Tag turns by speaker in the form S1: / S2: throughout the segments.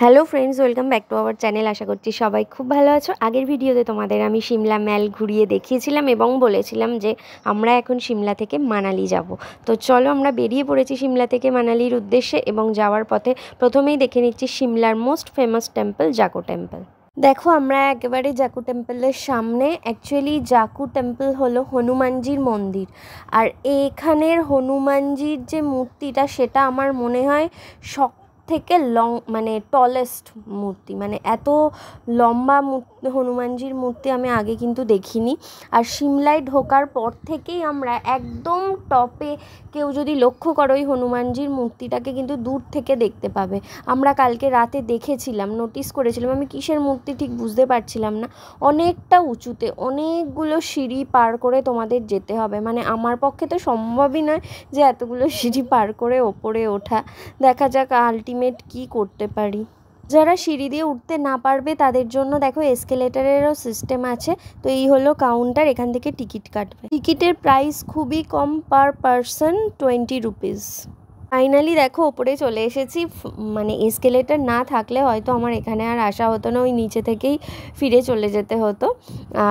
S1: Hello friends, welcome back to our channel. আশা করছি সবাই খুব ভালো আছো। আগের ভিডিওতে তোমাদের আমি সিমলা ম্যাল ঘুরিয়ে দেখিয়েছিলাম এবং বলেছিলাম যে আমরা এখন সিমলা থেকে মানালি যাব। তো চলো আমরা বেরিয়ে পড়েছি সিমলা থেকে মানালির উদ্দেশ্যে এবং যাওয়ার পথে প্রথমেই দেখে নিচ্ছি সিমলার most famous temple Jakhu temple. দেখো আমরা একেবারে জাকু টেম্পলের সামনে। অ্যাকচুয়ালি জাকু টেম্পল হলো হনুমানজির মন্দির, আর এখানের হনুমানজির যে মূর্তিটা সেটা আমার মনে হয় থেকে মানে টলেস্ট মূর্তি, মানে এত লম্বা হনুমানজির মূর্তি আমি আগে কিন্তু দেখিনি। আর সিমলায় ঢোকার পর থেকেই আমরা একদম টপে, কেউ যদি লক্ষ্য করো ওই হনুমানজির মূর্তিটাকে কিন্তু দূর থেকে দেখতে পাবে। আমরা কালকে রাতে দেখেছিলাম, নোটিস করেছিলাম, আমি কিসের মূর্তি ঠিক বুঝতে পারছিলাম না। অনেকটা উঁচুতে, অনেকগুলো সিঁড়ি পার করে তোমাদের যেতে হবে, মানে আমার পক্ষে তো সম্ভবই নয় যে এতগুলো সিঁড়ি পার করে ওপরে ওঠা। দেখা যাক আলটিমেট কি করতে পারি। যারা সিঁড়ি দিয়ে উঠতে না পারবে তাদের জন্য দেখো এসকেলেটারেরও সিস্টেম আছে। তো এই হলো কাউন্টার, এখান থেকে টিকিট কাটবে। টিকিটের প্রাইস খুবই কম, পার পারসন 20 রুপিস। ফাইনালি দেখো ওপরে চলে এসেছি। মানে এসকেলেটার না থাকলে হয়তো আমার এখানে আর আসা হতো না, ওই নিচে থেকেই ফিরে চলে যেতে হতো।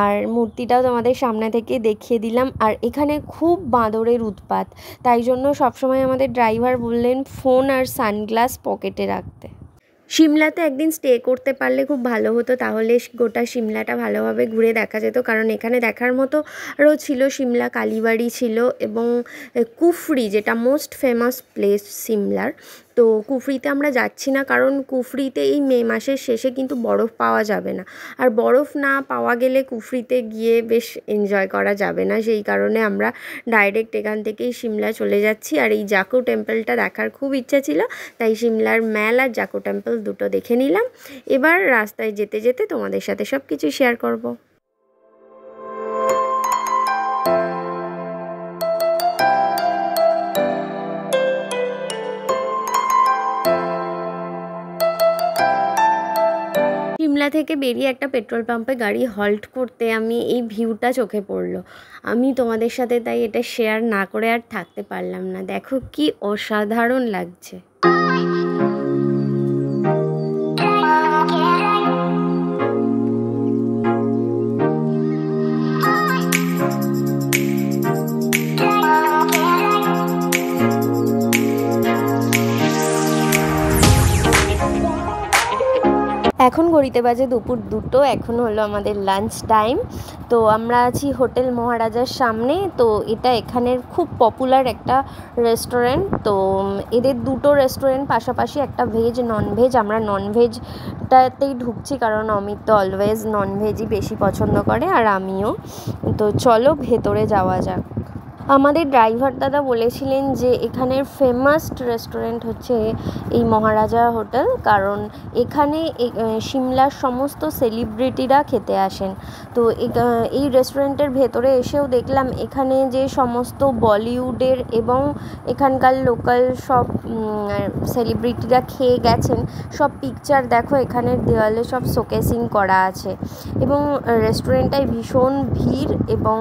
S1: আর মূর্তিটাও তোমাদের সামনে থেকে দেখিয়ে দিলাম। আর এখানে খুব বাঁদরের উৎপাত, তাই জন্য সবসময় আমাদের ড্রাইভার বললেন ফোন আর সানগ্লাস পকেটে রাখতে। সিমলাতে একদিন স্টে করতে পারলে খুব ভালো হতো, তাহলে গোটা সিমলাটা ভালোভাবে ঘুরে দেখা যেত। কারণ এখানে দেখার মতো আরও ছিল, সিমলা কালীবাড়ি ছিল এবং কুফরি, যেটা মোস্ট ফেমাস প্লেস সিমলার। তো কুফরিতে আমরা যাচ্ছি না, কারণ কুফরিতে এই মে মাসের শেষে কিন্তু বরফ পাওয়া যাবে না, আর বরফ না পাওয়া গেলে কুফরিতে গিয়ে বেশ এনজয় করা যাবে না। সেই কারণে আমরা ডাইরেক্ট এখান থেকেই সিমলা চলে যাচ্ছি। আর এই জাকু টেম্পলটা দেখার খুব ইচ্ছা ছিল, তাই সিমলার ম্যাল আর জাকু টেম্পল দুটো দেখে নিলাম। এবার রাস্তায় যেতে যেতে তোমাদের সাথে সব কিছু শেয়ার করব। সিমলা থেকে বেরিয়ে একটা পেট্রোল পাম্পে গাড়ি হল্ট করতে আমি এই ভিউটা চোখে পড়লো। আমি তোমাদের সাথে তাই এটা শেয়ার না করে আর থাকতে পারলাম না। দেখো কি অসাধারণ লাগছে। এখন ঘড়িতে বাজে দুপুর 2টো, এখন হলো আমাদের লাঞ্চ টাইম। তো আমরা আছি হোটেল মহারাজার সামনে। তো এটা এখানের খুব পপুলার একটা রেস্টুরেন্ট। তো এদের দুটো রেস্টুরেন্ট পাশাপাশি, একটা ভেজ ননভেজ। আমরা ননভেজটাতেই ঢুকছি, কারণ অমিত তো অলওয়েজ ননভেজই বেশি পছন্দ করে, আর আমিও। তো চলো ভেতরে যাওয়া যাক। আমাদের ড্রাইভার দাদা বলেছিলেন যে এখানের ফেমাস রেস্টুরেন্ট হচ্ছে এই মহারাজা হোটেল, কারণ এখানে সিমলার সমস্ত সেলিব্রিটিরা খেতে আসেন। তো এই রেস্টুরেন্টের ভেতরে এসেও দেখলাম এখানে যে সমস্ত বলিউডের এবং এখানকার লোকাল সব সেলিব্রিটিরা খেয়ে গেছেন, সব পিকচার দেখো এখানের দেওয়ালে সব শোকেসিং করা আছে। এবং রেস্টুরেন্টটায় ভীষণ ভিড় এবং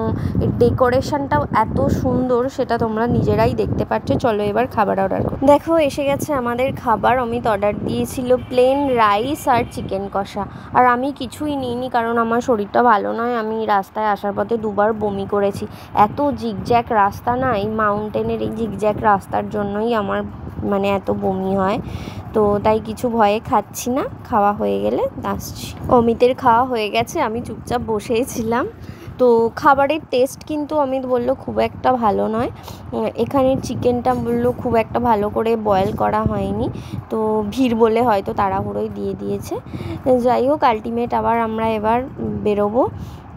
S1: ডেকোরেশনটাও এত সুন্দর, সেটা তোমরা নিজেরাই দেখতে পাচ্ছ। চলো এবার খাবার অর্ডার করো। দেখো এসে গেছে আমাদের খাবার। অমিত অর্ডার দিয়েছিল প্লেন রাইস আর চিকেন কষা, আর আমি কিছুই নিইনি কারণ আমার শরীরটা ভালো নয়। আমি রাস্তায় আসার পথে দুবার বমি করেছি। এত জিগজ্যাগ রাস্তা না, এই মাউন্টেনের এই জিগজ্যাগ রাস্তার জন্যই আমার মানে এত বমি হয়। তো তাই কিছু ভয়ে খাচ্ছি না, খাওয়া হয়ে গেলে আসছি। অমিতের খাওয়া হয়ে গেছে, আমি চুপচাপ বসেই ছিলাম। তো খাবারের টেস্ট কিন্তু অমিত বললো খুব একটা ভালো নয়। এখানের চিকেনটা বললো খুব একটা ভালো করে বয়েল করা হয়নি, তো ভিড় বলে হয়তো তাড়াহুড়োই দিয়ে দিয়েছে। যাই হোক, আলটিমেট আবার আমরা এবার বেরোবো।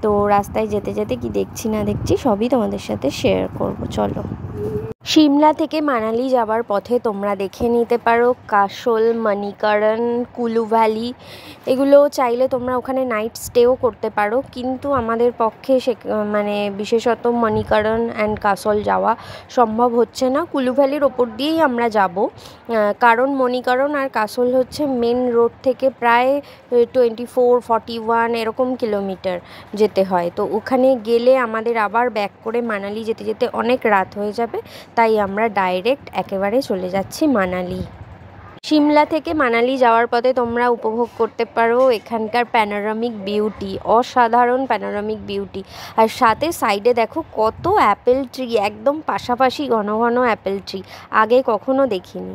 S1: তো রাস্তায় যেতে যেতে কি দেখছি না দেখছি সবই তোমাদের সাথে শেয়ার করব। চলো। সিমলা থেকে মানালি যাওয়ার পথে তোমরা দেখে নিতে পারো কাসল, মণিকরণ, কুলু ভ্যালি, এগুলো চাইলে তোমরা ওখানে নাইট স্টেও করতে পারো। কিন্তু আমাদের পক্ষে মানে বিশেষত মণিকরণ অ্যান্ড কাসল যাওয়া সম্ভব হচ্ছে না। কুলু ভ্যালির ওপর দিয়েই আমরা যাব, কারণ মণিকরণ আর কাসল হচ্ছে মেন রোড থেকে প্রায় 24-41 এরকম কিলোমিটার যেতে হয়। তো ওখানে গেলে আমাদের আবার ব্যাক করে মানালি যেতে যেতে অনেক রাত হয়ে যাবে, তাই আমরা ডাইরেক্ট একেবারে চলে যাচ্ছি মানালি। সিমলা থেকে মানালি যাওয়ার পথে তোমরা উপভোগ করতে পারো এখানকার প্যানোরামিক বিউটি, অসাধারণ প্যানোরামিক বিউটি। আর সাথে সাইডে দেখো কত অ্যাপেল ট্রি, একদম পাশাপাশি ঘন ঘন অ্যাপেল ট্রি, আগে কখনো দেখিনি।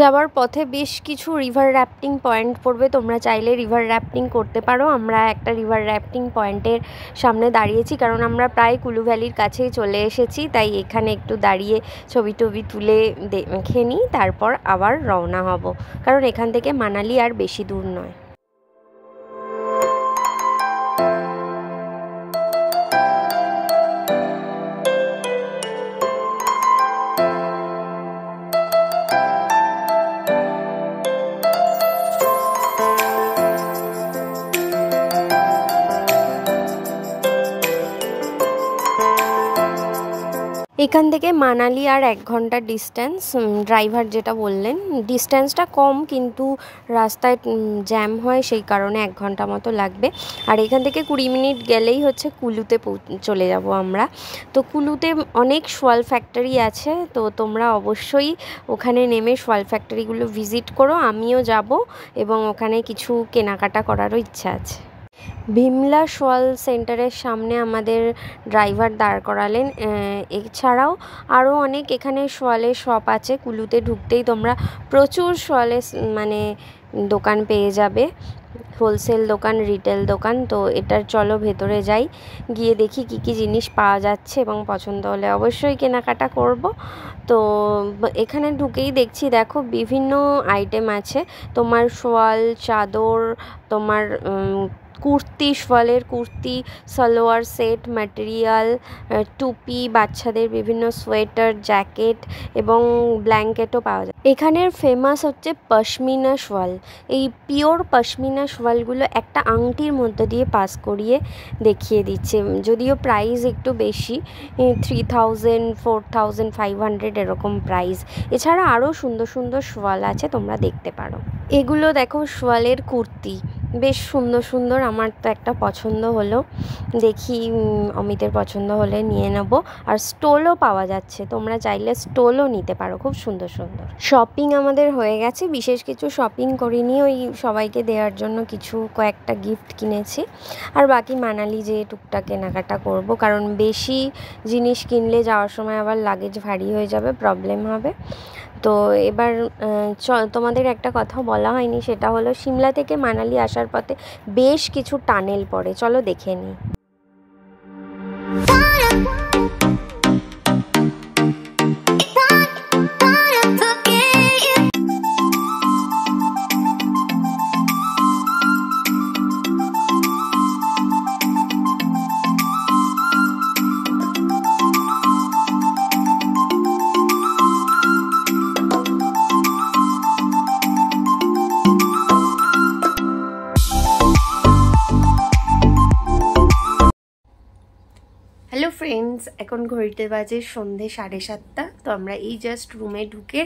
S1: যাওয়ার পথে বেশ কিছু রিভার র্যাফটিং পয়েন্ট পড়বে, তোমরা চাইলে রিভার র্যাফটিং করতে পারো। আমরা একটা রিভার র্যাফটিং পয়েন্টের সামনে দাঁড়িয়েছি, কারণ আমরা প্রায় কুলু ভ্যালির কাছেই চলে এসেছি, তাই এখানে একটু দাঁড়িয়ে ছবি টবি তুলে দেখে নিই, তারপর আবার রওনা হব, কারণ এখান থেকে মানালি আর বেশি দূর নয়। এখান থেকে মানালি আর 1 ঘন্টার ডিস্টেন্স, ড্রাইভার যেটা বললেন। ডিস্টেন্সটা কম, কিন্তু রাস্তায় জ্যাম হয়, সেই কারণে 1 ঘন্টা মতো লাগবে। আর এখান থেকে 20 মিনিট গেলেই হচ্ছে কুলুতে চলে যাব আমরা। তো কুলুতে অনেক সোয়াল ফ্যাক্টরি আছে, তো তোমরা অবশ্যই ওখানে নেমে সোয়াল ফ্যাক্টরিগুলো ভিজিট করো, আমিও যাব, এবং ওখানে কিছু কেনাকাটা করারও ইচ্ছা আছে। ভিমলা সোয়াল সেন্টারের সামনে আমাদের ড্রাইভার দাঁড় করালেন। এছাড়াও আরও অনেক এখানে সোয়ালের শপ আছে। কুলুতে ঢুকতেই তোমরা প্রচুর সোয়ালের মানে দোকান পেয়ে যাবে, হোলসেল দোকান, রিটেল দোকান। তো এটার চলো ভেতরে যাই, গিয়ে দেখি কি কি জিনিস পাওয়া যাচ্ছে, এবং পছন্দ হলে অবশ্যই কেনাকাটা করব। তো এখানে ঢুকেই দেখছি, দেখো বিভিন্ন আইটেম আছে, তোমার সোয়াল চাদর, তোমার কুর্তি, সোয়ালের কুর্তি, সালোয়ার সেট, ম্যাটেরিয়াল, টুপি, বাচ্চাদের বিভিন্ন সোয়েটার, জ্যাকেট এবং ব্ল্যাঙ্কেটও পাওয়া যায়। এখানের ফেমাস হচ্ছে পশমিনা সোয়াল। এই পিওর পশমিনা সোয়ালগুলো একটা আংটির মধ্যে দিয়ে পাস করিয়ে দেখিয়ে দিচ্ছে, যদিও প্রাইস একটু বেশি, 3000, 4500 এরকম প্রাইস। এছাড়া আরও সুন্দর সুন্দর সোয়াল আছে, তোমরা দেখতে পারো। এগুলো দেখো সোয়ালের কুর্তি, বেশ সুন্দর সুন্দর, আমার তো একটা পছন্দ হলো, দেখি অমিতের পছন্দ হলে নিয়ে নেব। আর স্টোলও পাওয়া যাচ্ছে, তোমরা চাইলে স্টোলও নিতে পারো, খুব সুন্দর সুন্দর। শপিং আমাদের হয়ে গেছে, বিশেষ কিছু শপিং করিনি, ওই সবাইকে দেওয়ার জন্য কিছু কয়েকটা গিফট কিনেছি, আর বাকি মানালি যেয়ে টুকটাক কেনাকাটা করব, কারণ বেশি জিনিস কিনলে যাওয়ার সময় আবার লাগেজ ভারী হয়ে যাবে, প্রবলেম হবে। তো এবার তোমাদের একটা কথা বলা হয়নি, সেটা হলো সিমলা থেকে মানালি আসার পথে বেশ কিছু টানেল পড়ে, চলো দেখে নিই। হ্যালো ফ্রেন্ডস, এখন ঘড়িতে বাজে সন্ধে 7:30। তো আমরা এই জাস্ট রুমে ঢুকে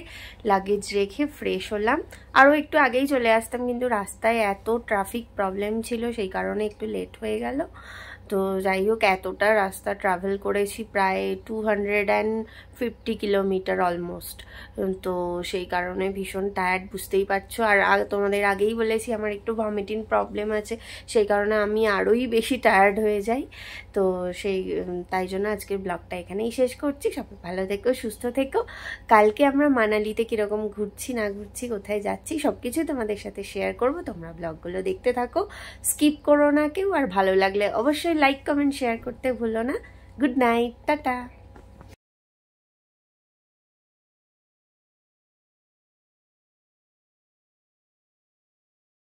S1: লাগেজ রেখে ফ্রেশ হলাম। আরও একটু আগেই চলে আসতাম, কিন্তু রাস্তায় এত ট্রাফিক প্রবলেম ছিল, সেই কারণে একটু লেট হয়ে গেল। তো যাই হোক, এতটা রাস্তা ট্রাভেল করেছি, প্রায় 250 কিলোমিটার অলমোস্ট। তো সেই কারণে ভীষণ টায়ার্ড, বুঝতেই পারছো। আর তোমাদের আগেই বলেছি আমার একটু ভমিটিং প্রবলেম আছে, সেই কারণে আমি আরোই বেশি টায়ার্ড হয়ে যাই। তো তাই জন্য আজকের ব্লগটা এখানেই শেষ করছি। সবাই ভালো থেকো, সুস্থ থেকো। কালকে আমরা মানালিতে কীরকম ঘুরছি না ঘুরছি, কোথায় যাচ্ছি, সব কিছুই তোমাদের সাথে শেয়ার করব। তোমরা ব্লগগুলো দেখতে থাকো, স্কিপ করো না কেউ। আর ভালো লাগলে অবশ্যই লাইক, কমেন্ট, শেয়ার করতে ভুলো না। Good night, tata.